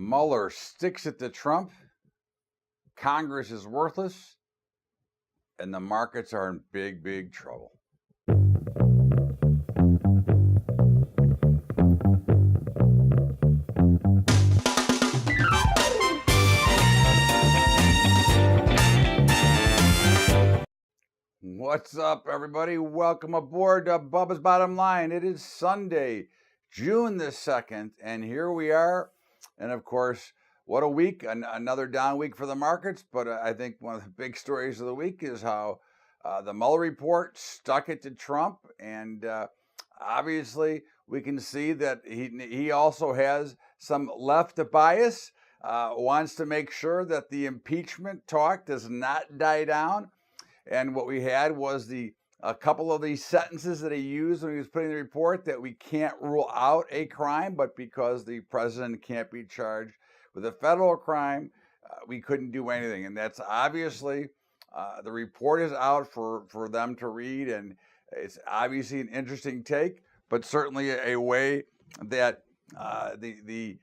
Mueller sticks it to Trump, Congress is worthless, and the markets are in big, big trouble. What's up, everybody? Welcome aboard to Bubba's Bottom Line. It is Sunday, June the 2nd, and here we are. And of course, what a week, another down week for the markets. But I think one of the big stories of the week is how the Mueller report stuck it to Trump. And obviously, we can see that he also has some left bias, wants to make sure that the impeachment talk does not die down. And what we had was a couple of these sentences that he used when he was putting the report, that we can't rule out a crime, but because the president can't be charged with a federal crime, we couldn't do anything. And that's obviously, the report is out for them to read, and it's obviously an interesting take, but certainly a way that the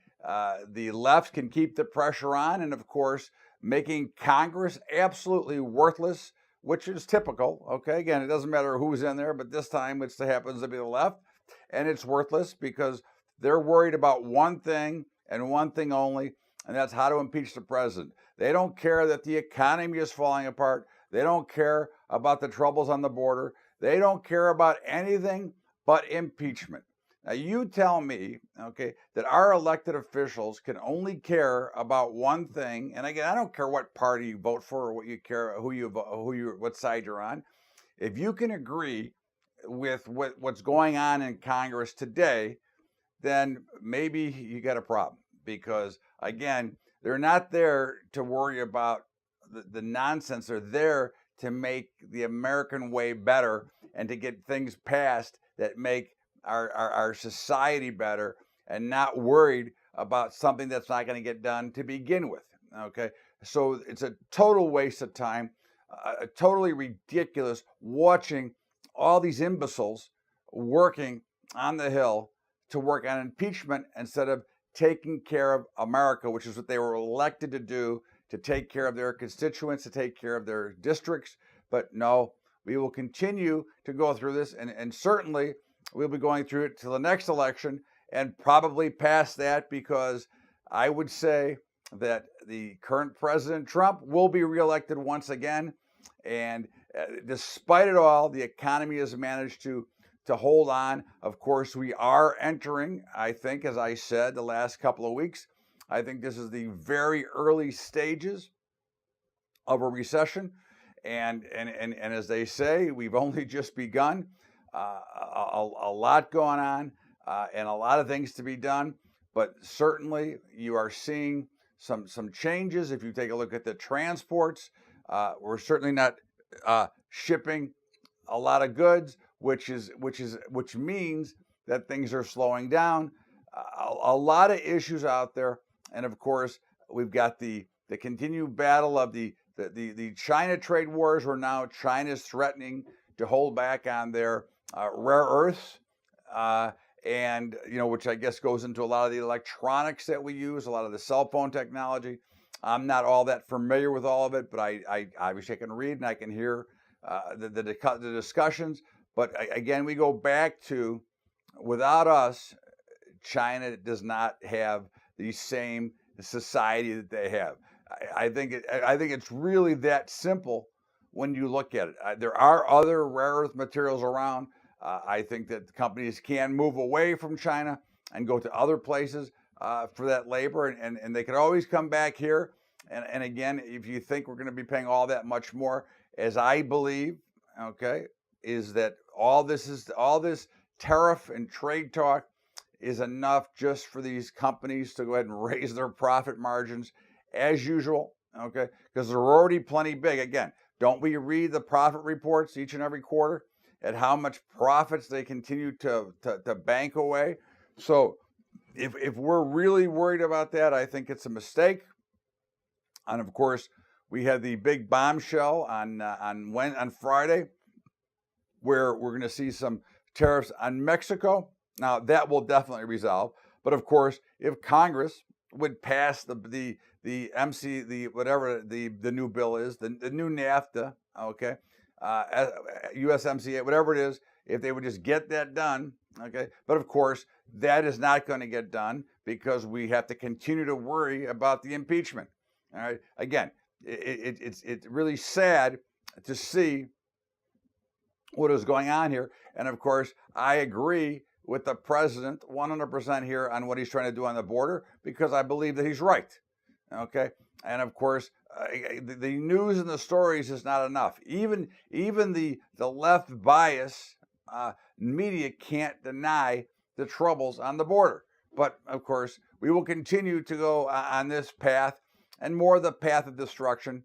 left can keep the pressure on, and of course, making Congress absolutely worthless, which is typical. Okay, again, it doesn't matter who's in there, but this time it happens to be the left, and it's worthless because they're worried about one thing and one thing only, and that's how to impeach the president. They don't care that the economy is falling apart. They don't care about the troubles on the border. They don't care about anything but impeachment. Now, you tell me, okay, that our elected officials can only care about one thing. And again, I don't care what party you vote for or what you care, what side you're on. If you can agree with what's going on in Congress today, then maybe you got a problem. Because again, they're not there to worry about the nonsense. They're there to make the American way better and to get things passed that make our society better, and not worried about something that's not going to get done to begin with. Okay, so it's a total waste of time, totally ridiculous watching all these imbeciles working on the Hill to work on impeachment instead of taking care of America, which is what they were elected to do, to take care of their constituents, to take care of their districts. But no, we will continue to go through this, and certainly we'll be going through it till the next election, and probably past that, because I would say that the current President Trump will be reelected once again. And despite it all, the economy has managed to hold on. Of course, we are entering, I think, as I said the last couple of weeks, I think this is the very early stages of a recession. And as they say, we've only just begun. A lot going on, and a lot of things to be done, but certainly you are seeing some changes. If you take a look at the transports, we're certainly not shipping a lot of goods, which means that things are slowing down. A lot of issues out there, and of course we've got the continued battle of the China trade wars, where now China's threatening to hold back on their rare earths, and which I guess goes into a lot of the electronics that we use, a lot of the cell phone technology. I'm not all that familiar with all of it, but I obviously can read and I can hear the discussions. But again, we go back to, without us, China does not have the same society that they have. I think it's really that simple when you look at it. There are other rare earth materials around. I think that companies can move away from China and go to other places for that labor, and they can always come back here. And again, if you think we're going to be paying all that much more, as I believe, okay, is that all this tariff and trade talk is enough just for these companies to go ahead and raise their profit margins as usual, okay, because they're already plenty big. Again, don't we read the profit reports each and every quarter at how much profits they continue to bank away? So if we're really worried about that, I think it's a mistake. And of course, we had the big bombshell on Friday, where we're going to see some tariffs on Mexico. Now, that will definitely resolve. But of course, if Congress would pass the MC, the whatever the new bill is, the new NAFTA, okay, USMCA, whatever it is, if they would just get that done, okay. But of course, that is not going to get done because we have to continue to worry about the impeachment. All right. Again, it's really sad to see what is going on here. And of course, I agree with the president 100% here on what he's trying to do on the border because I believe that he's right. Okay. And of course, the news and the stories is not enough. Even the left bias media can't deny the troubles on the border. But of course, we will continue to go on this path and more the path of destruction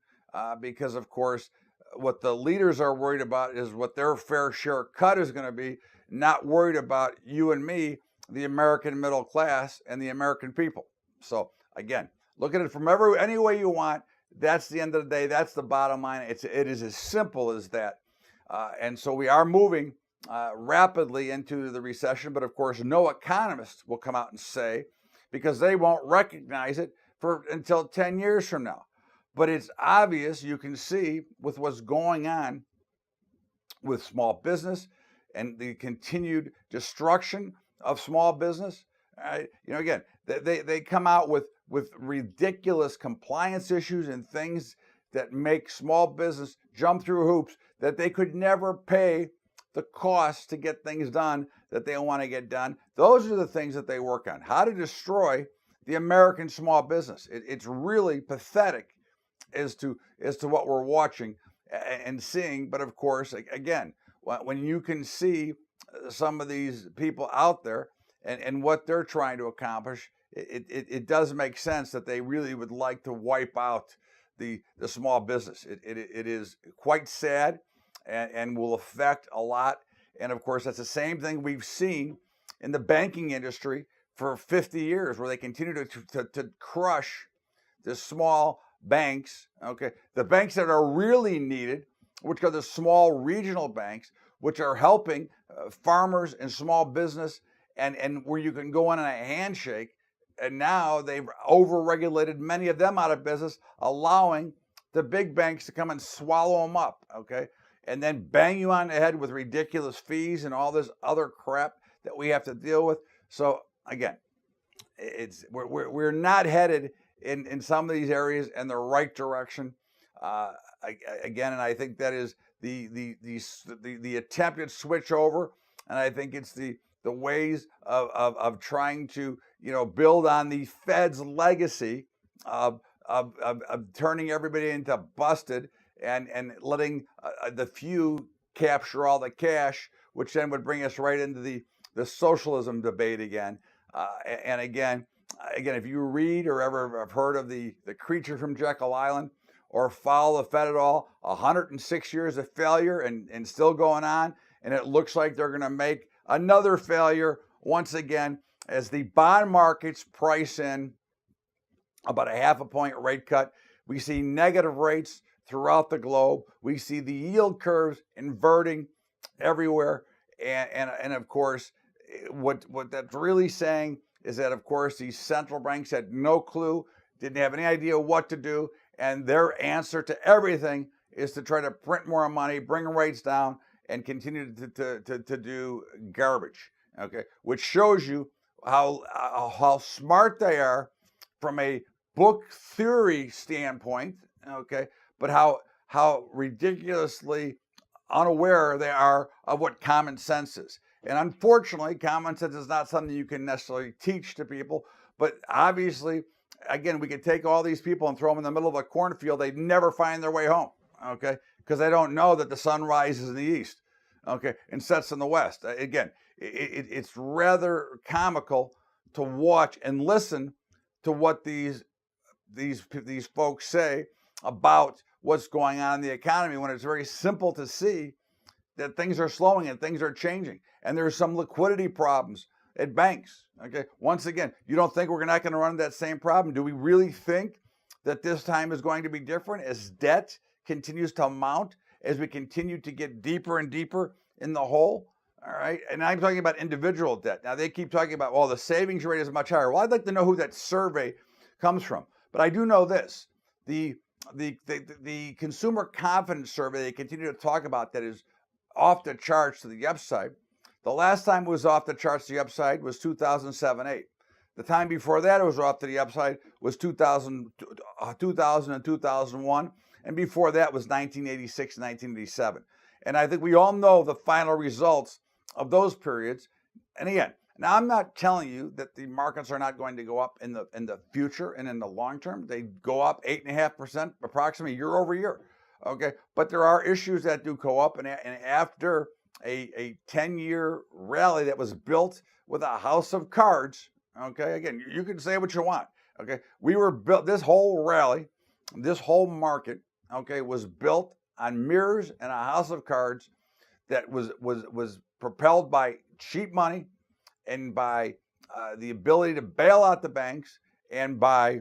because of course, what the leaders are worried about is what their fair share cut is going to be, not worried about you and me, the American middle class and the American people. So again, look at it from any way you want. That's the end of the day. That's the bottom line. It is as simple as that. And so we are moving rapidly into the recession, but of course, no economist will come out and say, because they won't recognize it until 10 years from now. But it's obvious, you can see with what's going on with small business and the continued destruction of small business. Again, they come out with ridiculous compliance issues and things that make small business jump through hoops that they could never pay the cost to get things done that they want to get done. Those are the things that they work on. How to destroy the American small business. It's really pathetic as to what we're watching and seeing. But of course, again, when you can see some of these people out there and what they're trying to accomplish, it does make sense that they really would like to wipe out the small business. It is quite sad and will affect a lot. And of course, that's the same thing we've seen in the banking industry for 50 years, where they continue to crush the small banks, okay? The banks that are really needed, which are the small regional banks, which are helping farmers and small business and where you can go in on a handshake. And now they've overregulated many of them out of business, allowing the big banks to come and swallow them up, okay? And then bang you on the head with ridiculous fees and all this other crap that we have to deal with. So again, we're not headed in some of these areas in the right direction. Again, and I think that is the attempted switch over, and I think it's the ways of trying to build on the Fed's legacy of turning everybody into busted and letting the few capture all the cash, which then would bring us right into the socialism debate again. And again, if you read or ever have heard of the creature from Jekyll Island or follow the Fed at all, 106 years of failure and still going on, and it looks like they're going to make another failure once again as the bond markets price in about a 0.5 point rate cut. We see negative rates throughout the globe. We see the yield curves inverting everywhere. And of course, what that's really saying is that, of course, these central banks had no clue, didn't have any idea what to do. And their answer to everything is to try to print more money, bring rates down, and continue to do garbage, okay? Which shows you how smart they are from a book theory standpoint, okay? But how ridiculously unaware they are of what common sense is. And unfortunately, common sense is not something you can necessarily teach to people. But obviously, again, we could take all these people and throw them in the middle of a cornfield. They'd never find their way home, okay? Because they don't know that the sun rises in the east, okay, and sets in the west. Again, it's rather comical to watch and listen to what these folks say about what's going on in the economy when it's very simple to see that things are slowing and things are changing. And there's some liquidity problems at banks, okay? Once again, you don't think we're not going to run into that same problem? Do we really think that this time is going to be different as debt continues to mount, as we continue to get deeper and deeper in the hole? All right, and I'm talking about individual debt. Now, they keep talking about, well, the savings rate is much higher. Well, I'd like to know who that survey comes from. But I do know this: the consumer confidence survey they continue to talk about that is off the charts to the upside. The last time it was off the charts to the upside was 2007-8. The time before that it was off to the upside was 2000 and 2001, and before that was 1986 and 1987. And I think we all know the final results of those periods. And again, now I'm not telling you that the markets are not going to go up in the future and in the long term. They go up 8.5% approximately year over year. Okay, but there are issues that do go up, and after a 10-year rally that was built with a house of cards. Okay, again, you can say what you want. Okay, we were built, this whole rally, this whole market, okay, was built on mirrors and a house of cards that was propelled by cheap money and by the ability to bail out the banks and by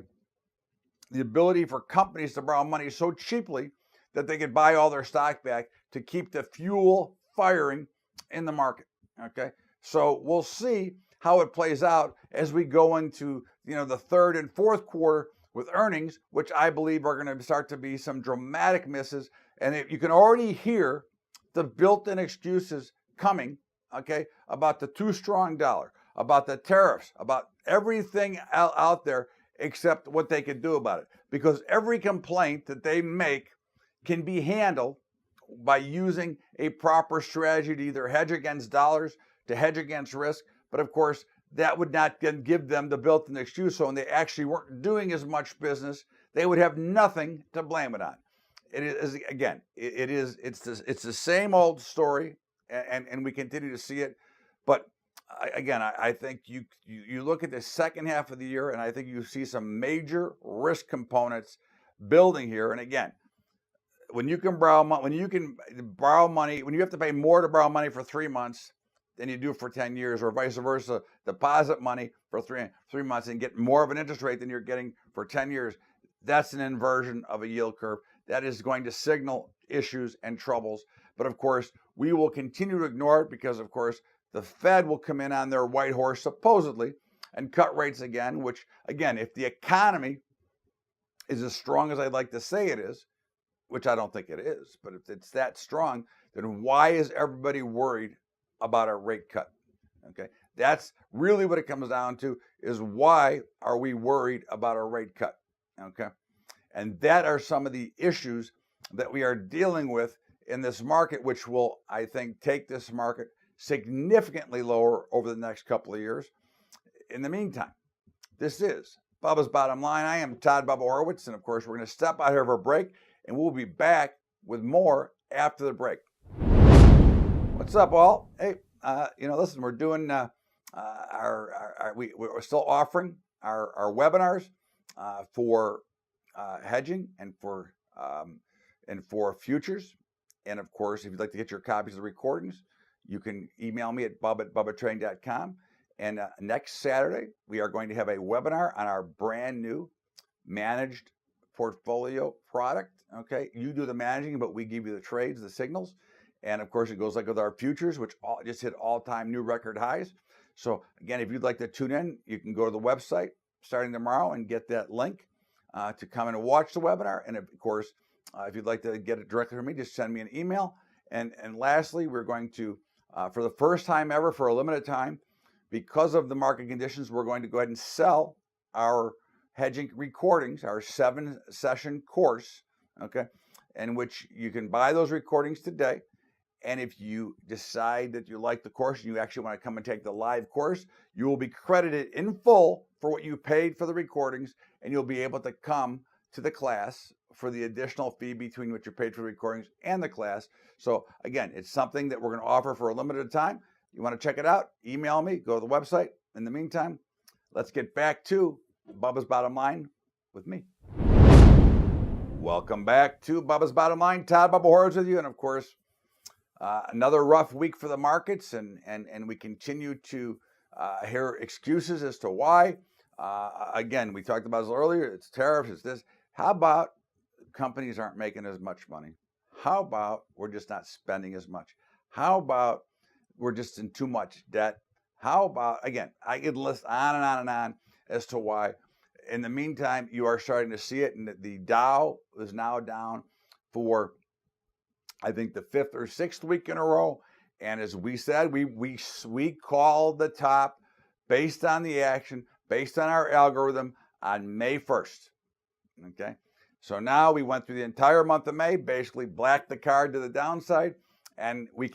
the ability for companies to borrow money so cheaply that they could buy all their stock back to keep the fuel firing in the market. Okay, so we'll see how it plays out as we go into the third and fourth quarter with earnings, which I believe are going to start to be some dramatic misses. And you can already hear the built-in excuses coming, okay, about the too strong dollar, about the tariffs, about everything out there except what they can do about it. Because every complaint that they make can be handled by using a proper strategy to either hedge against dollars, to hedge against risk. But of course, that would not then give them the built-in excuse. So when they actually weren't doing as much business, they would have nothing to blame it on. It is, again, it's the same old story, and we continue to see it. But again, I think you look at the second half of the year, and I think you see some major risk components building here. And again, when you can borrow money, when you have to pay more to borrow money for 3 months than you do for 10 years, or vice versa, deposit money for three months and get more of an interest rate than you're getting for 10 years, that's an inversion of a yield curve. That is going to signal issues and troubles. But of course, we will continue to ignore it because, of course, the Fed will come in on their white horse, supposedly, and cut rates again, which, again, if the economy is as strong as I'd like to say it is, which I don't think it is, but if it's that strong, then why is everybody worried about a rate cut? Okay, that's really what it comes down to, is why are we worried about a rate cut? Okay, and that are some of the issues that we are dealing with in this market, which will, I think, take this market significantly lower over the next couple of years. In the meantime, this is Bubba's Bottom Line. I am Todd Bubba Horwitz, and of course, we're going to step out here for a break, and we'll be back with more after the break. What's up, all? Hey, listen, we're doing we're still offering our webinars for hedging and for futures. And of course, if you'd like to get your copies of the recordings, you can email me at bubba@bubbatrading.com. And next Saturday, we are going to have a webinar on our brand new managed portfolio product. Okay, you do the managing, but we give you the trades, the signals. And of course, it goes like with our futures, which just hit all-time new record highs. So again, if you'd like to tune in, you can go to the website starting tomorrow and get that link to come in and watch the webinar. And of course, if you'd like to get it directly from me, just send me an email. And lastly, we're going to, for the first time ever, for a limited time, because of the market conditions, we're going to go ahead and sell our hedging recordings, our 7-session course, okay, in which you can buy those recordings today. And if you decide that you like the course and you actually want to come and take the live course, you will be credited in full for what you paid for the recordings, and you'll be able to come to the class for the additional fee between what you paid for the recordings and the class. So again, it's something that we're going to offer for a limited time. You want to check it out? Email me, go to the website. In the meantime, let's get back to Bubba's Bottom Line with me. Welcome back to Bubba's Bottom Line. Todd Bubba Horwitz with you. And of course, another rough week for the markets, and we continue to hear excuses as to why. Again, we talked about this earlier. It's tariffs, it's this. How about companies aren't making as much money? How about we're just not spending as much? How about we're just in too much debt? How about, again, I could list on and on and on as to why. in the meantime, you are starting to see it, and the Dow is now down for, I think, the 5th or 6th week in a row. And as we said, we called the top based on the action, based on our algorithm on May 1st. Okay, so now we went through the entire month of May, basically blacked the card to the downside, and we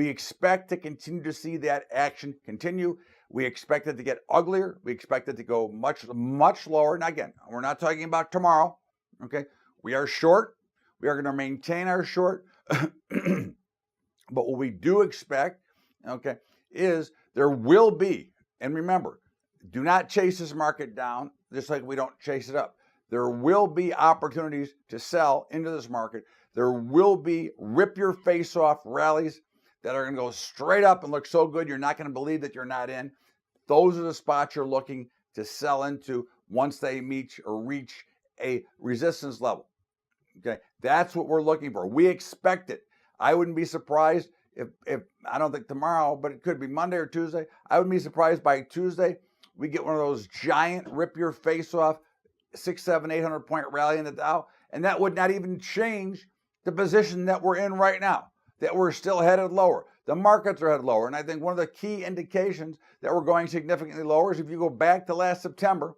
expect to continue to see that action continue. We expect it to get uglier. We expect it to go much, much lower. Now, again, we're not talking about tomorrow. Okay, we are short. We are going to maintain our short. But what we do expect, okay, is there will be, and remember, do not chase this market down just like we don't chase it up. There will be opportunities to sell into this market. There will be rip your face off rallies that are going to go straight up and look so good you're not going to believe that you're not in. Those are the spots you're looking to sell into once they meet or reach a resistance level. Okay, that's what we're looking for. We expect it. I wouldn't be surprised if I don't think tomorrow, but it could be Monday or Tuesday. I wouldn't be surprised by Tuesday we get one of those giant rip your face off 600, 700, 800 point rally in the Dow, and that would not even change the position that we're in right now, that we're still headed lower. The markets are headed lower, and I think one of the key indications that we're going significantly lower is if you go back to last September,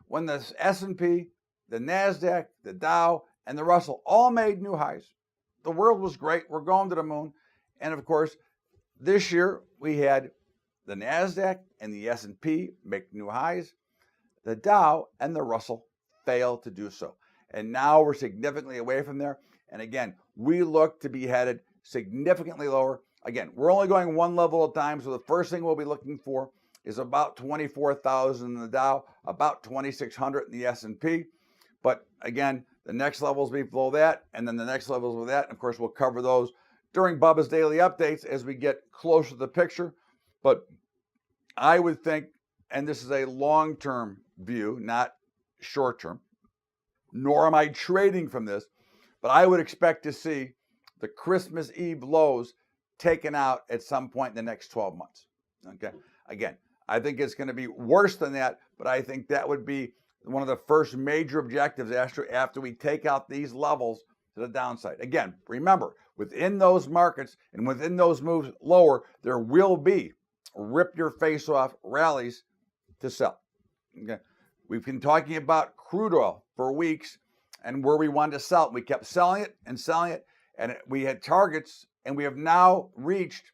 when the S&P, the NASDAQ, the Dow, and the Russell all made new highs. The world was great. We're going to the moon. And of course, this year we had the NASDAQ and the S&P make new highs. The Dow and the Russell fail to do so. And now we're significantly away from there. And again, we look to be headed significantly lower. Again, we're only going one level at a time. So the first thing we'll be looking for is about 24,000 in the Dow, about 2,600 in the S&P. But again, the next levels will be below that, and then the next levels with that. And of course, we'll cover those during Bubba's daily updates as we get closer to the picture. But I would think, and this is a long-term view, not short-term, nor am I trading from this, but I would expect to see the Christmas Eve lows taken out at some point in the next 12 months. Okay. Again, I think it's going to be worse than that, but I think that would be one of the first major objectives after we take out these levels to the downside. Again, remember, within those markets and within those moves lower, there will be rip your face off rallies to sell. Okay. We've been talking about crude oil for weeks and where we wanted to sell it. We kept selling it, and we had targets, and we have now reached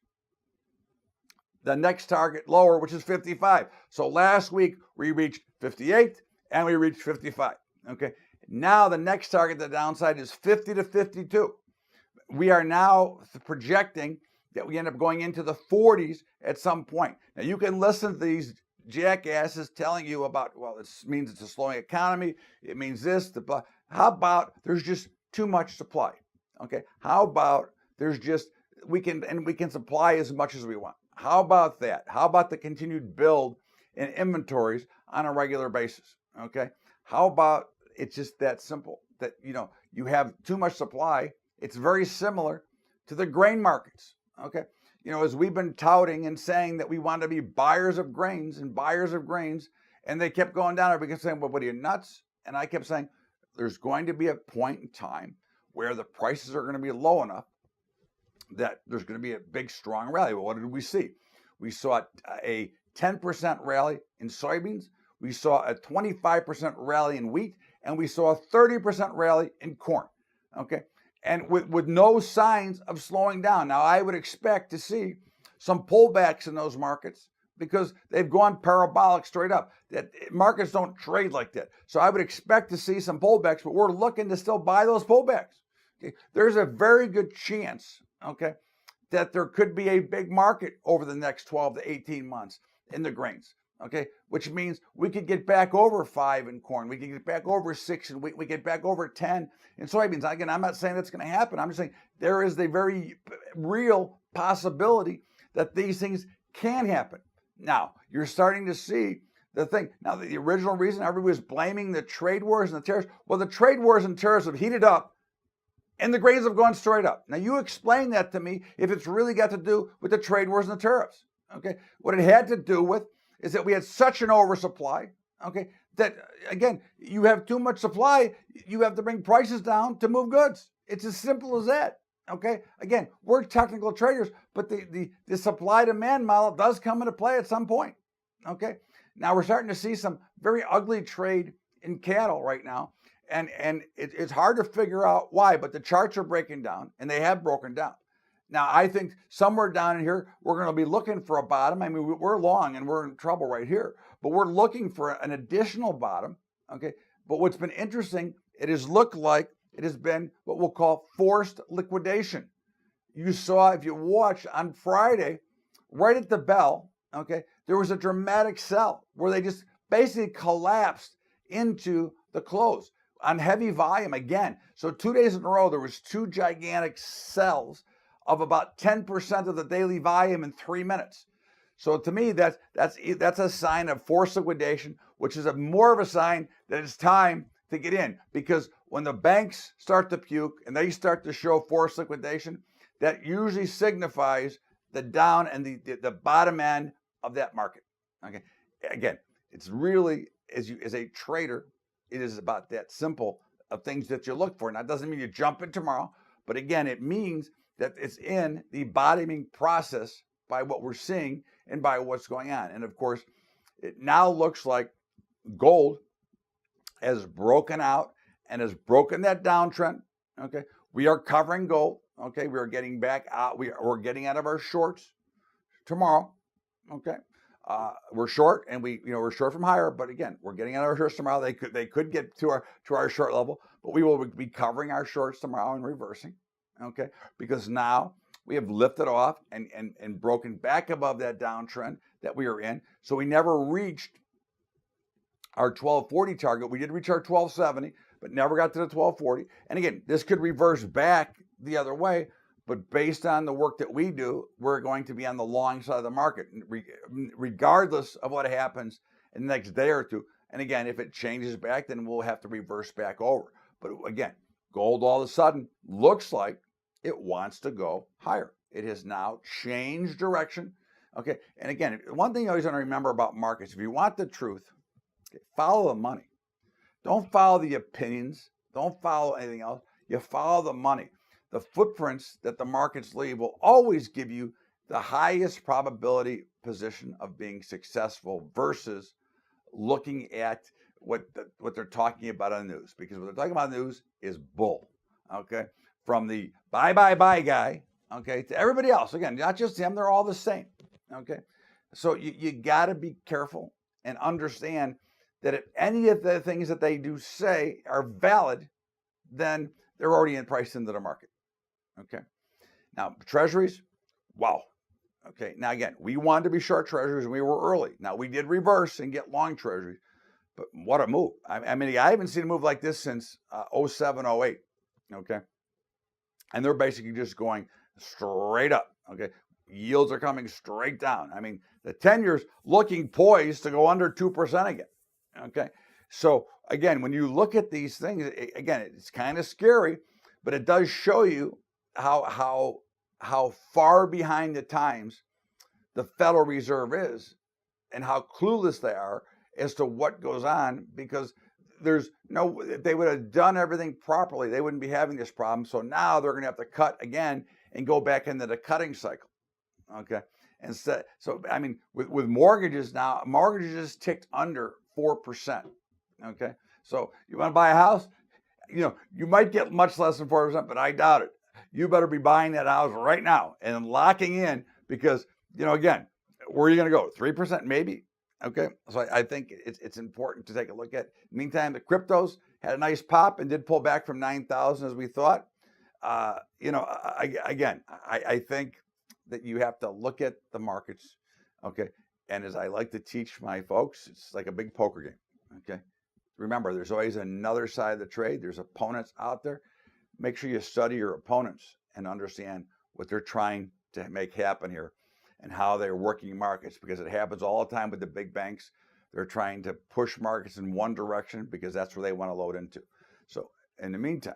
the next target lower, which is 55. So last week we reached 58 and we reached 55. Okay. Now the next target, the downside, is 50 to 52. We are now projecting that we end up going into the 40s at some point. Now you can listen to these jackasses telling you about, well, it means it's a slowing economy. It means this, the blah. How about there's just too much supply? Okay. How about there's just, we can supply as much as we want. How about that? How about the continued build in inventories on a regular basis? Okay. How about it's just that simple that, you have too much supply. It's very similar to the grain markets. Okay. As we've been touting and saying that we want to be buyers of grains, and they kept going down. Everybody kept saying, well, what are you, nuts? And I kept saying, there's going to be a point in time where the prices are going to be low enough that there's going to be a big, strong rally. Well, what did we see? We saw a 10% rally in soybeans. We saw a 25% rally in wheat, and we saw a 30% rally in corn. Okay. And with no signs of slowing down. Now, I would expect to see some pullbacks in those markets because they've gone parabolic straight up. That markets don't trade like that. So I would expect to see some pullbacks, but we're looking to still buy those pullbacks. Okay? There's a very good chance, okay, that there could be a big market over the next 12 to 18 months in the grains. Okay, which means we could get back over 5 in corn. We could get back over 6 in wheat. We get back over 10 in soybeans. Again, I'm not saying that's going to happen. I'm just saying there is a very real possibility that these things can happen. Now, you're starting to see the thing. Now, the original reason everybody was blaming the trade wars and the tariffs, well, the trade wars and tariffs have heated up and the grains have gone straight up. Now, you explain that to me if it's really got to do with the trade wars and the tariffs. Okay, what it had to do with is that we had such an oversupply, okay, that, again, you have too much supply, you have to bring prices down to move goods. It's as simple as that. Okay, again, we're technical traders, but the supply-demand model does come into play at some point. Okay, now we're starting to see some very ugly trade in cattle right now, and it's hard to figure out why, but the charts are breaking down, and they have broken down. Now, I think somewhere down in here, we're going to be looking for a bottom. I mean, we're long and we're in trouble right here, but we're looking for an additional bottom. Okay, but what's been interesting, it has looked like it has been what we'll call forced liquidation. You saw, if you watch on Friday, right at the bell, okay, there was a dramatic sell where they just basically collapsed into the close on heavy volume again. So 2 days in a row, there was two gigantic sells of about 10% of the daily volume in 3 minutes. So to me, that's a sign of forced liquidation, which is more of a sign that it's time to get in, because when the banks start to puke and they start to show forced liquidation, that usually signifies the down and the bottom end of that market. Okay, again, it's really, as a trader, it is about that simple of things that you look for. Now, it doesn't mean you jump in tomorrow, but again, it means that it's in the bottoming process by what we're seeing and by what's going on. And of course, it now looks like gold has broken out and has broken that downtrend. Okay, we are covering gold. Okay, we are getting back out. We're getting out of our shorts tomorrow. Okay, we're short, and we're short from higher. But again, we're getting out of our shorts tomorrow. They could get to our short level, but we will be covering our shorts tomorrow and reversing. Okay, because now we have lifted off and broken back above that downtrend that we are in. So we never reached our 1240 target. We did reach our 1270, but never got to the 1240. And again, this could reverse back the other way, but based on the work that we do, we're going to be on the long side of the market, regardless of what happens in the next day or two. And again, if it changes back, then we'll have to reverse back over. But again, gold all of a sudden looks like it wants to go higher. It has now changed direction. Okay, and again, one thing you always want to remember about markets, if you want the truth, follow the money. Don't follow the opinions. Don't follow anything else. You follow the money. The footprints that the markets leave will always give you the highest probability position of being successful versus looking at what they're talking about on the news. Because what they're talking about on the news is bull. Okay, from the buy guy, okay, to everybody else. Again, not just them. They're all the same. Okay, so you got to be careful and understand that if any of the things that they do say are valid, then they're already priced into the market. Okay. Now, treasuries, wow. Okay. Now, again, we wanted to be short treasuries and we were early. Now, we did reverse and get long treasuries, but what a move. I mean, I haven't seen a move like this since 07, 08. Okay. And they're basically just going straight up. Okay. Yields are coming straight down. I mean, the 10-year's looking poised to go under 2% again. Okay. So again, when you look at these things, again, it's kind of scary, but it does show you how far behind the times the Federal Reserve is and how clueless they are as to what goes on, because if they would have done everything properly, they wouldn't be having this problem. So now they're going to have to cut again and go back into the cutting cycle. Okay. And so I mean, with mortgages now, mortgages ticked under 4%. Okay. So you want to buy a house, you might get much less than 4%, but I doubt it. You better be buying that house right now and locking in, because, again, where are you going to go? 3% maybe? Okay. So I think it's important to take a look at. Meantime, the cryptos had a nice pop and did pull back from 9,000 as we thought. I think that you have to look at the markets. Okay. And as I like to teach my folks, it's like a big poker game. Okay. Remember, there's always another side of the trade. There's opponents out there. Make sure you study your opponents and understand what they're trying to make happen here and how they're working markets, because it happens all the time with the big banks. They're trying to push markets in one direction because that's where they want to load into. So in the meantime,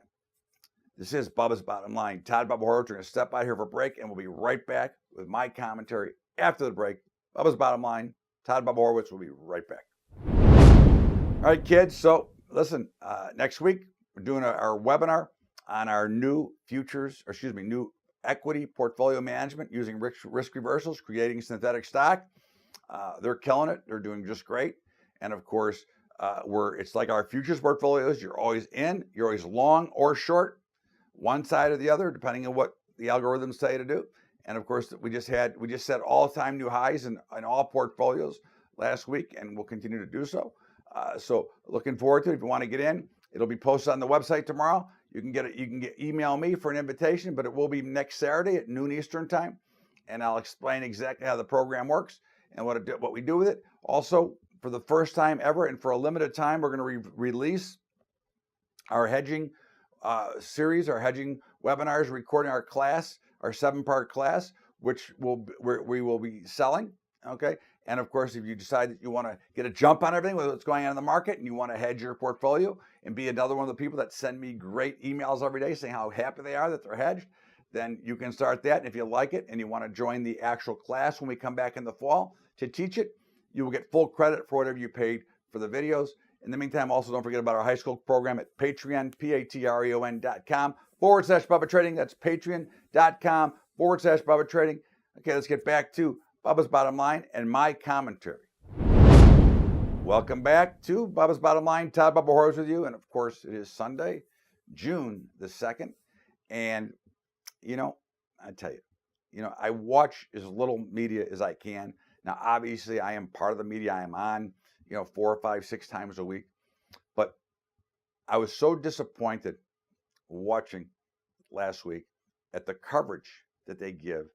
this is Bubba's Bottom Line. Todd Bubba Horwitz. We're going to step out here for a break, and we'll be right back with my commentary after the break. Bubba's Bottom Line. Todd Bubba Horwitz will be right back. All right, kids. So listen, next week we're doing our webinar on our new new equity portfolio management using risk reversals, creating synthetic stock. They're killing it. They're doing just great. And of course, it's like our futures portfolios. You're always in, you're always long or short, one side or the other, depending on what the algorithms tell you to do. And of course, we just set all-time new highs in all portfolios last week, and we'll continue to do so. So looking forward to it. If you want to get in, it'll be posted on the website tomorrow. You can email me for an invitation, but it will be next Saturday at noon Eastern time, and I'll explain exactly how the program works and what we do with it. Also, for the first time ever and for a limited time, we're going to release our hedging series, our hedging webinars, recording our class, our 7-part class, which we will be selling. Okay. And of course, if you decide that you want to get a jump on everything, what's going on in the market, and you want to hedge your portfolio and be another one of the people that send me great emails every day saying how happy they are that they're hedged, then you can start that. And if you like it and you want to join the actual class when we come back in the fall to teach it, you will get full credit for whatever you paid for the videos. In the meantime, also don't forget about our high school program at Patreon, patreon.com/Bubba Trading. That's patreon.com/Bubba Trading. Okay, let's get back to Bubba's Bottom Line and my commentary. Welcome back to Bubba's Bottom Line. Todd Bubba Horwitz with you. And of course, it is Sunday, June the 2nd. And, I tell you, I watch as little media as I can. Now, obviously, I am part of the media. I am on, 4, 5, 6 times a week. But I was so disappointed watching last week at the coverage that they give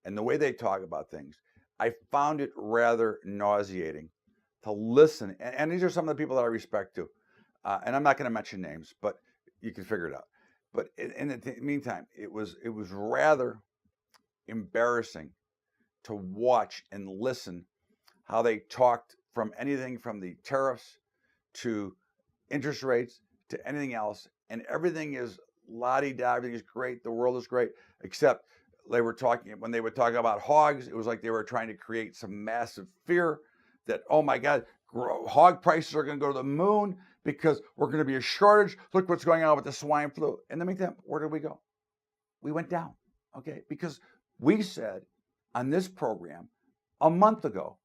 and the way they talk about things. I found it rather nauseating to listen. And these are some of the people that I respect too. And I'm not going to mention names, but you can figure it out. But in the meantime, it was rather embarrassing to watch and listen how they talked from anything from the tariffs to interest rates to anything else. And everything is la-di-da, everything is great, the world is great, except when they would talk about hogs, it was like they were trying to create some massive fear that, oh my God, hog prices are going to go to the moon because we're going to be a shortage. Look what's going on with the swine flu. In the meantime, where did we go? We went down, okay? Because we said on this program a month ago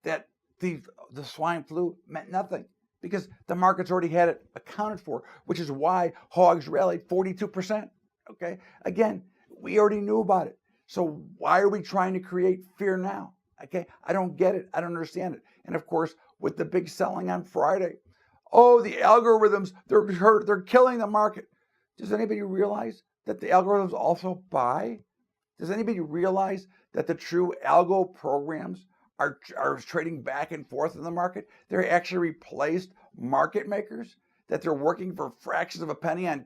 that the swine flu meant nothing because the markets already had it accounted for, which is why hogs rallied 42%, okay? Again, we already knew about it. So why are we trying to create fear now? Okay, I don't get it. I don't understand it. And of course, with the big selling on Friday, oh, the algorithms, they're killing the market. Does anybody realize that the algorithms also buy? Does anybody realize that the true algo programs are trading back and forth in the market? They're actually replaced market makers, that they're working for fractions of a penny on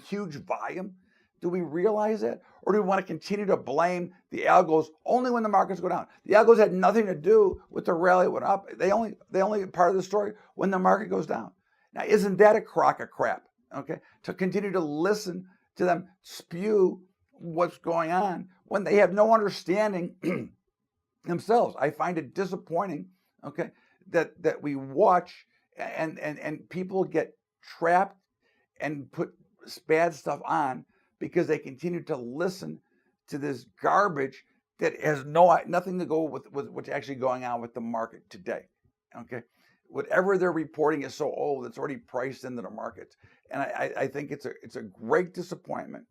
huge volume. Do we realize that? Or do we want to continue to blame the algos only when the markets go down? The algos had nothing to do with the rally that went up. They only part of the story when the market goes down. Now, isn't that a crock of crap? Okay, to continue to listen to them spew what's going on when they have no understanding themselves. I find it disappointing, okay, that we watch and people get trapped and put bad stuff on because they continue to listen to this garbage that has nothing to go with what's actually going on with the market today. Okay, whatever they're reporting is so old, it's already priced into the markets, and I think it's a great disappointment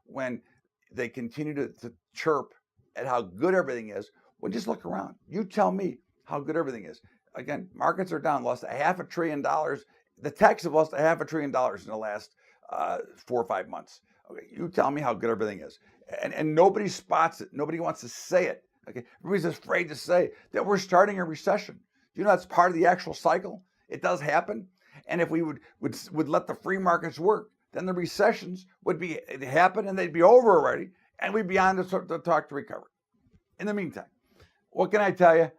when they continue to chirp at how good everything is. Well, just look around. You tell me how good everything is. Again, markets are down, lost $500 billion. The techs have lost $500 billion in the last 4 or 5 months. Okay, you tell me how good everything is. And nobody spots it. Nobody wants to say it. Okay, everybody's afraid to say that we're starting a recession. You know, that's part of the actual cycle. It does happen. And if we would let the free markets work, then the recessions would happen and they'd be over already, and we'd be on to talk to recovery. In the meantime, what can I tell you?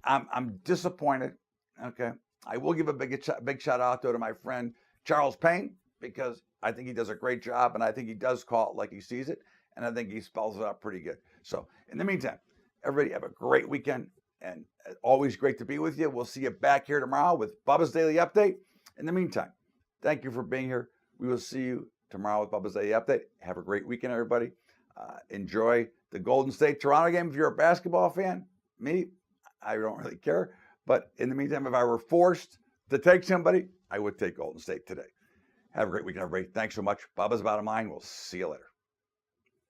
I'm disappointed. Okay, I will give a big shout out to my friend Charles Payne, because I think he does a great job, and I think he does call it like he sees it, and I think he spells it out pretty good. So in the meantime, everybody have a great weekend, And always great to be with you. We'll see you back here tomorrow with Bubba's Daily Update. In the meantime, thank you for being here. We will see you tomorrow with Bubba's Daily Update. Have a great weekend, everybody. Enjoy the Golden State-Toronto game if you're a basketball fan. Me, I don't really care. But in the meantime, if I were forced to take somebody, I would take Golden State today. Have a great weekend, everybody. Thanks so much. Bubba's Bottom Line. We'll see you later.